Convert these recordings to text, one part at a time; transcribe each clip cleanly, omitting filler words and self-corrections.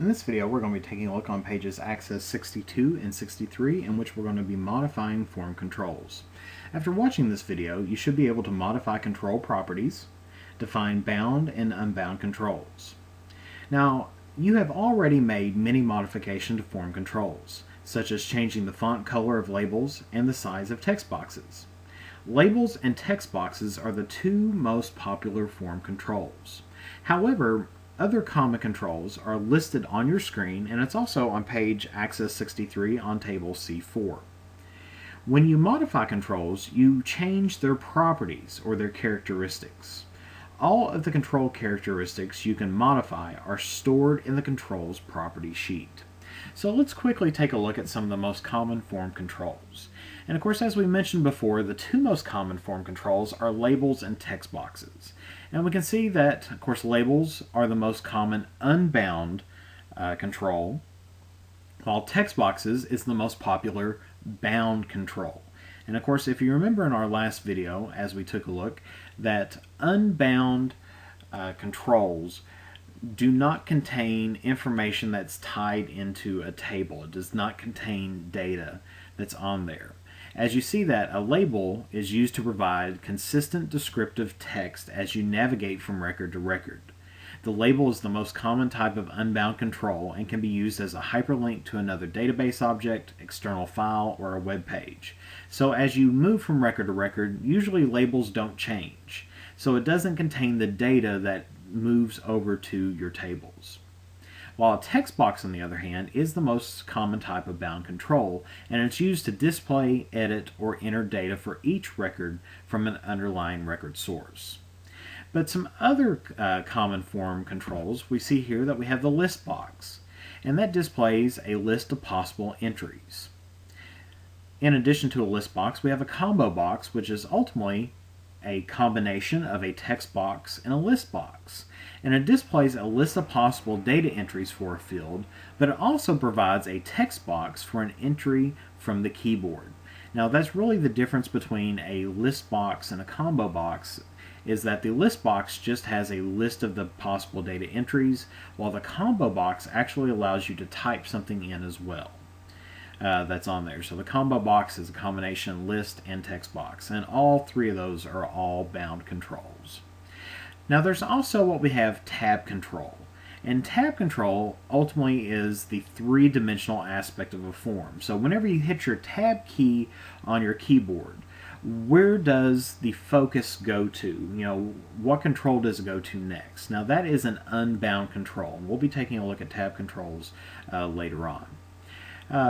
In this video, we're going to be taking a look on pages Access 62 and 63, in which we're going to be modifying form controls. After watching this video, you should be able to modify control properties, define bound and unbound controls. Now, you have already made many modifications to form controls, such as changing the font color of labels and the size of text boxes. Labels and text boxes are the two most popular form controls. However, other common controls are listed on your screen, and it's also on page Access 63 on table C4. When you modify controls, you change their properties or their characteristics. All of the control characteristics you can modify are stored in the controls property sheet. So let's quickly take a look at some of the most common form controls. And of course, as we mentioned before, the two most common form controls are labels and text boxes. And we can see that, of course, labels are the most common unbound control, while text boxes is the most popular bound control. And of course, if you remember in our last video, as we took a look, that unbound controls do not contain information that's tied into a table. It does not contain data that's on there. As you see that, a label is used to provide consistent descriptive text as you navigate from record to record. The label is the most common type of unbound control and can be used as a hyperlink to another database object, external file, or a web page. So as you move from record to record, usually labels don't change. So it doesn't contain the data that moves over to your tables. While a text box, on the other hand, is the most common type of bound control, and it's used to display, edit, or enter data for each record from an underlying record source. But some other common form controls, we see here that we have the list box, and that displays a list of possible entries. In addition to a list box, we have a combo box, which is ultimately a combination of a text box and a list box. And it displays a list of possible data entries for a field, but it also provides a text box for an entry from the keyboard. Now that's really the difference between a list box and a combo box, is that the list box just has a list of the possible data entries, while the combo box actually allows you to type something in as well. That's on there. So the combo box is a combination list and text box, and all three of those are all bound controls. Now there's also what we have tab control, and tab control ultimately is the three-dimensional aspect of a form. So whenever you hit your tab key on your keyboard, where does the focus go to? What control does it go to next? Now that is an unbound control, and we'll be taking a look at tab controls later on.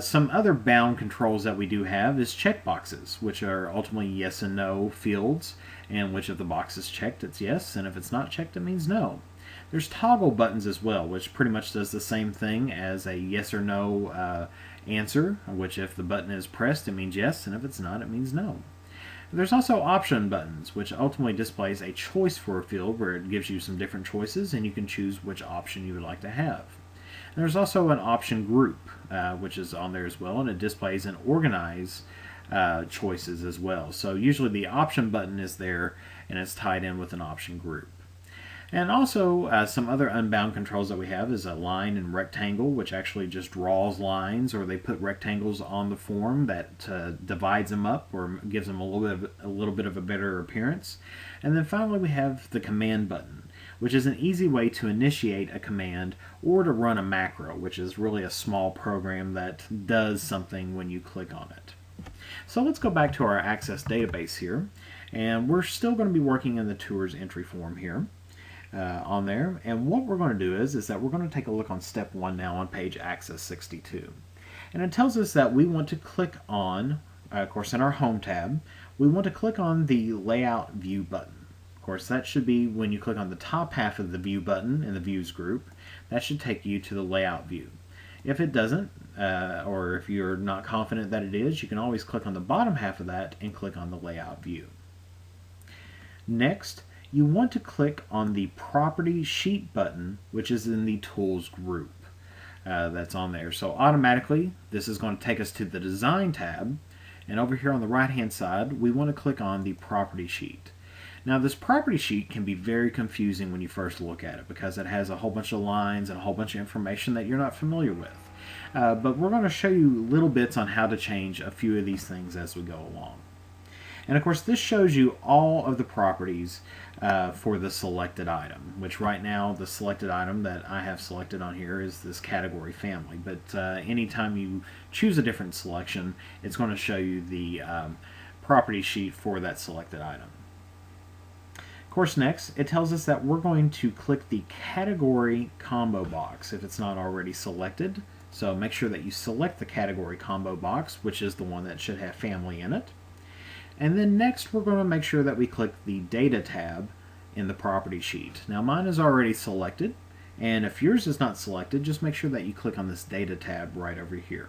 Some other bound controls that we do have is checkboxes, which are ultimately yes and no fields, and which if the box is checked, it's yes, and if it's not checked, it means no. There's toggle buttons as well, which pretty much does the same thing as a yes or no answer, which if the button is pressed, it means yes, and if it's not, it means no. There's also option buttons, which ultimately displays a choice for a field where it gives you some different choices, and you can choose which option you would like to have. And there's also an option group, which is on there as well, and it displays and organize choices as well. So usually the option button is there, and it's tied in with an option group. And also some other unbound controls that we have is a line and rectangle, which actually just draws lines, or they put rectangles on the form that divides them up or gives them a little bit of a better appearance. And then finally we have the command button, which is an easy way to initiate a command or to run a macro, which is really a small program that does something when you click on it. So let's go back to our Access database here, and we're still going to be working in the tours entry form here on there. And what we're going to do is that we're going to take a look on step 1 now on page Access 62. And it tells us that we want to click on, of course in our Home tab, we want to click on the Layout View button. Of course, that should be when you click on the top half of the View button in the Views group, that should take you to the Layout View. If it doesn't, or if you're not confident that it is, you can always click on the bottom half of that and click on the Layout View. Next, you want to click on the Property Sheet button, which is in the Tools group. That's on there. So automatically, this is going to take us to the Design tab, and over here on the right-hand side, we want to click on the Property Sheet. Now this property sheet can be very confusing when you first look at it because it has a whole bunch of lines and a whole bunch of information that you're not familiar with. But we're going to show you little bits on how to change a few of these things as we go along. And of course this shows you all of the properties for the selected item, which right now the selected item that I have selected on here is this category family. But anytime you choose a different selection, it's going to show you the property sheet for that selected item. Of course, next it tells us that we're going to click the category combo box if it's not already selected. So make sure that you select the category combo box, which is the one that should have family in it. And then next we're going to make sure that we click the data tab in the property sheet. Now mine is already selected, and if yours is not selected, just make sure that you click on this data tab right over here.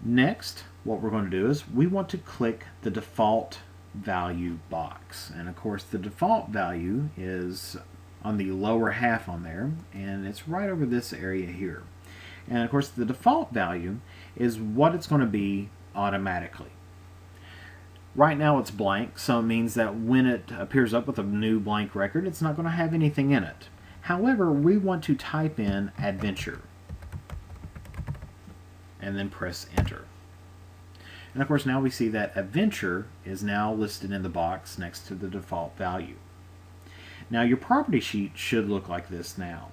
Next, what we're going to do is we want to click the default value box. And of course the default value is on the lower half on there, and it's right over this area here. And of course the default value is what it's going to be automatically. Right now it's blank, so it means that when it appears up with a new blank record, it's not going to have anything in it. However, we want to type in adventure and then press enter. And of course now we see that adventure is now listed in the box next to the default value. Now your property sheet should look like this now.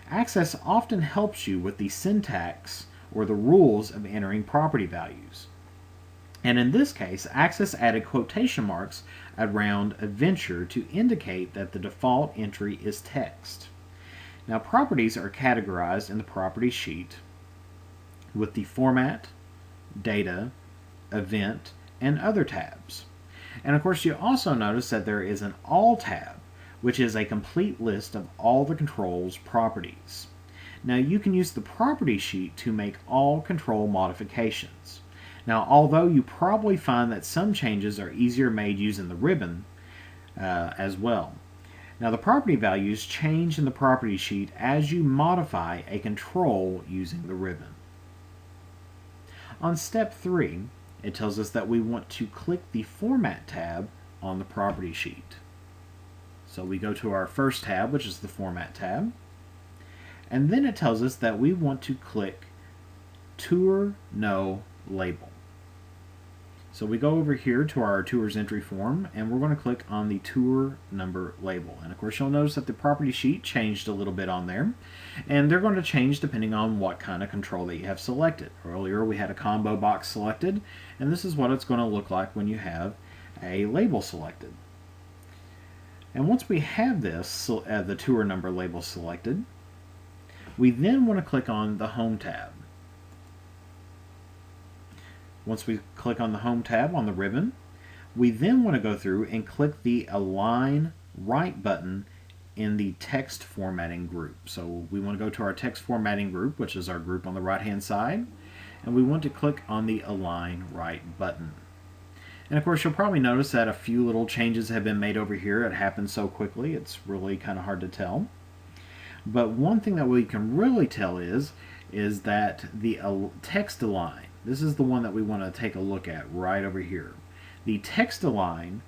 Access often helps you with the syntax or the rules of entering property values. And in this case, Access added quotation marks around adventure to indicate that the default entry is text. Now properties are categorized in the property sheet with the format, data, event, and other tabs. And of course you also notice that there is an all tab, which is a complete list of all the controls properties. Now you can use the property sheet to make all control modifications. Now although you probably find that some changes are easier made using the ribbon as well. Now the property values change in the property sheet as you modify a control using the ribbon. On step 3, it tells us that we want to click the Format tab on the property sheet. So we go to our first tab, which is the Format tab, and then it tells us that we want to click Tour No Label. So we go over here to our tours entry form, and we're going to click on the tour number label. And of course you'll notice that the property sheet changed a little bit on there, and they're going to change depending on what kind of control that you have selected. Earlier we had a combo box selected, and this is what it's going to look like when you have a label selected. And once we have this, the tour number label selected, we then want to click on the Home tab. Once we click on the Home tab on the ribbon, we then want to go through and click the Align Right button in the text formatting group. So we want to go to our text formatting group, which is our group on the right hand side, and we want to click on the Align Right button. And of course you'll probably notice that a few little changes have been made over here. It happened so quickly it's really kind of hard to tell. But one thing that we can really tell is that the text align, this is the one that we want to take a look at right over here. The text align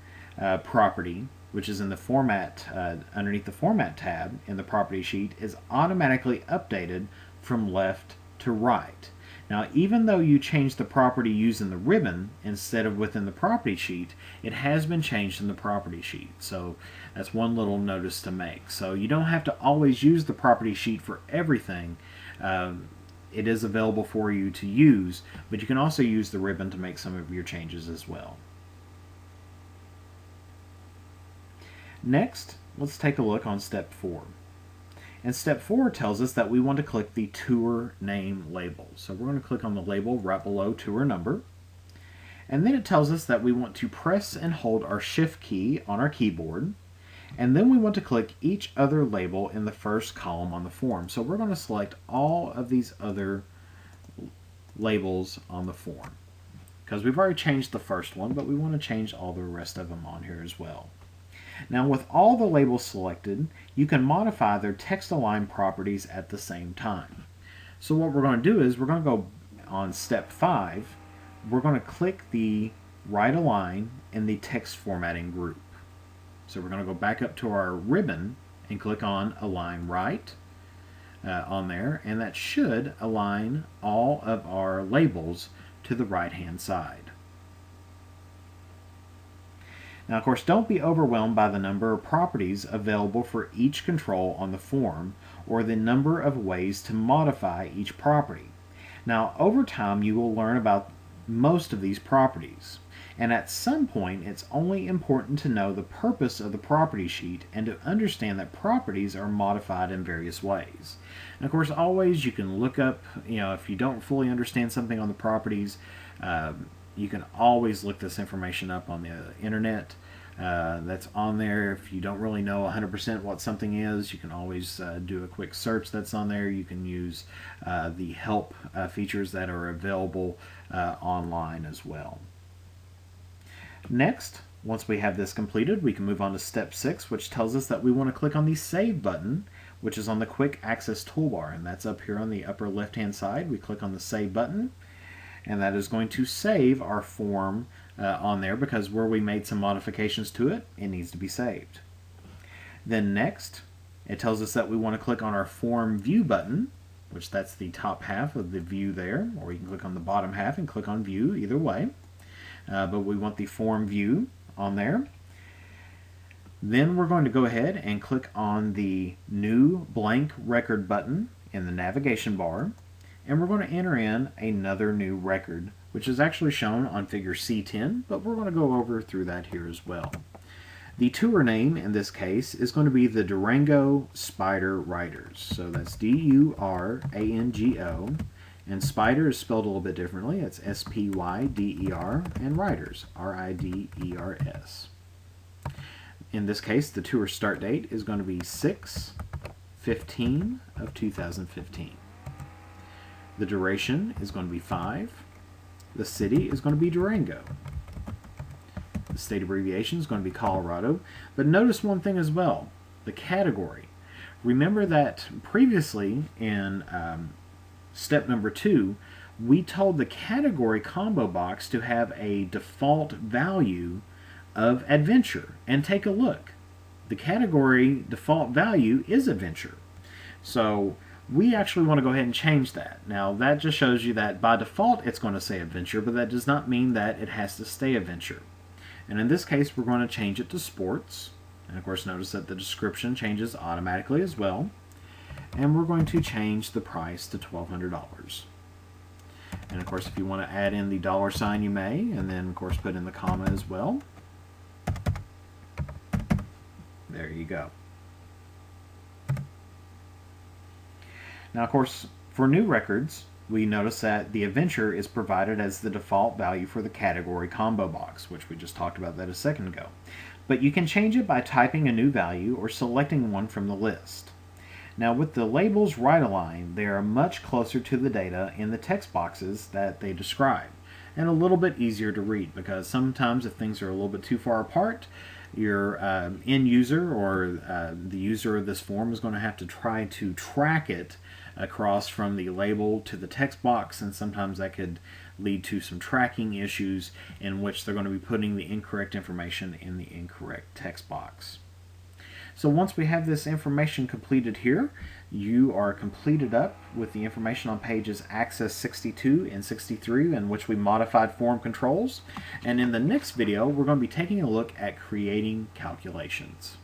property, which is in the format, underneath the Format tab in the property sheet, is automatically updated from left to right. Now even though you changed the property using the ribbon instead of within the property sheet, it has been changed in the property sheet. So that's one little notice to make. So you don't have to always use the property sheet for everything. It is available for you to use, but you can also use the ribbon to make some of your changes as well. Next, let's take a look on step 4. And step 4 tells us that we want to click the tour name label. So we're going to click on the label right below tour number. And then it tells us that we want to press and hold our shift key on our keyboard. And then we want to click each other label in the first column on the form. So we're going to select all of these other labels on the form, because we've already changed the first one, but we want to change all the rest of them on here as well. Now with all the labels selected, you can modify their text align properties at the same time. So what we're going to do is we're going to go on step 5, we're going to click the right align in the text formatting group. So we're going to go back up to our ribbon and click on Align Right on there, and that should align all of our labels to the right hand side. Now, of course, don't be overwhelmed by the number of properties available for each control on the form or the number of ways to modify each property. Now, over time, you will learn about most of these properties, and at some point, it's only important to know the purpose of the property sheet and to understand that properties are modified in various ways. And of course, always you can look up, if you don't fully understand something on the properties, you can always look this information up on the internet. That's on there. If you don't really know 100% what something is, you can always do a quick search that's on there. You can use the help features that are available online as well. Next, once we have this completed, we can move on to step 6, which tells us that we want to click on the Save button, which is on the Quick Access toolbar, and that's up here on the upper left-hand side. We click on the Save button, and that is going to save our form on there, because where we made some modifications to it, it needs to be saved. Then next, it tells us that we want to click on our Form View button, which that's the top half of the view there, or you can click on the bottom half and click on View, either way. But we want the Form View on there. Then we're going to go ahead and click on the New Blank Record button in the navigation bar, and we're going to enter in another new record, which is actually shown on figure C10, but we're going to go over through that here as well. The tour name in this case is going to be the Durango Spider Riders. So that's D-U-R-A-N-G-O, and Spider is spelled a little bit differently. It's S-P-Y-D-E-R, and Riders, R-I-D-E-R-S. In this case, the tour start date is going to be 6/15 of 2015. The duration is going to be 5. The city is going to be Durango. The state abbreviation is going to be Colorado. But notice one thing as well, the category. Remember that previously in step number 2, we told the category combo box to have a default value of adventure. And take a look. The category default value is adventure. So we actually want to go ahead and change that. Now that just shows you that by default it's going to say adventure, but that does not mean that it has to stay adventure. And in this case we're going to change it to sports. And of course notice that the description changes automatically as well. And we're going to change the price to $1,200. And of course if you want to add in the $sign you may, and then of course put in the comma as well. There you go. Now, of course, for new records, we notice that the adventure is provided as the default value for the category combo box, which we just talked about that a second ago. But you can change it by typing a new value or selecting one from the list. Now, with the labels right aligned, they are much closer to the data in the text boxes that they describe, and a little bit easier to read, because sometimes if things are a little bit too far apart, your end user or the user of this form is going to have to try to track it across from the label to the text box, and sometimes that could lead to some tracking issues in which they're going to be putting the incorrect information in the incorrect text box. So once we have this information completed here, you are completed up with the information on pages Access 62 and 63, in which we modified form controls. And in the next video, we're going to be taking a look at creating calculations.